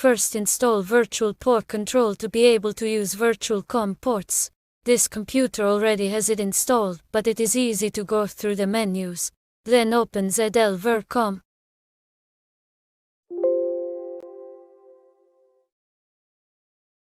First install Virtual Port Control to be able to use Virtual COM ports. This computer already has it installed, but it is easy to go through the menus. Then open ZL-Ver-Com.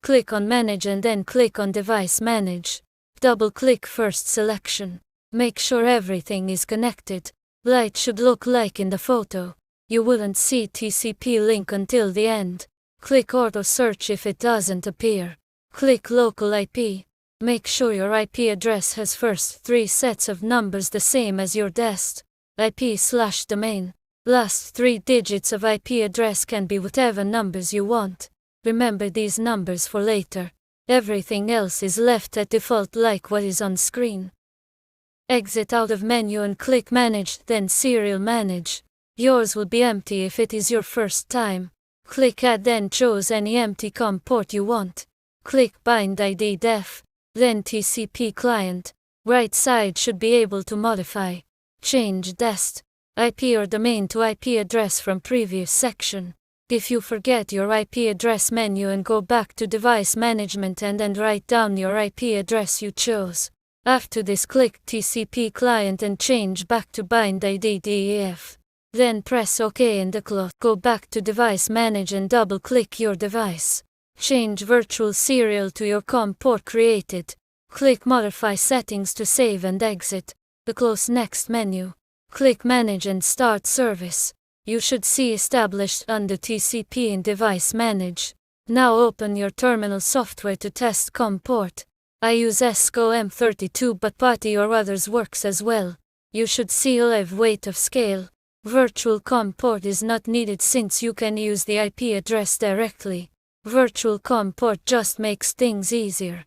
Click on Manage and then click on Device Manage. Double-click first selection. Make sure everything is connected. Light should look like in the photo. You wouldn't see TCP link until the end. Click Auto Search if it doesn't appear. Click Local IP. Make sure your IP address has first 3 sets of numbers the same as your dest. IP/domain. Last 3 digits of IP address can be whatever numbers you want. Remember these numbers for later. Everything else is left at default like what is on screen. Exit out of menu and click Manage, then Serial Manage. Yours will be empty if it is your first time. Click Add, then choose any empty COM port you want. Click Bind ID Def, then TCP Client. Right side should be able to modify. Change dest, IP or domain to IP address from previous section. If you forget your IP address menu and go back to Device Management and write down your IP address you chose. After this, click TCP Client and change back to Bind ID DEF. Then press OK and close. Go back to Device Manage and double-click your device. Change Virtual Serial to your COM port created. Click Modify Settings to save and exit. Close Next menu. Click Manage and Start Service. You should see Established under TCP in Device Manage. Now open your terminal software to test COM port. I use ESCO M32, but PuTTY or others works as well. You should see live weight of scale. Virtual COM port is not needed since you can use the IP address directly. Virtual COM port just makes things easier.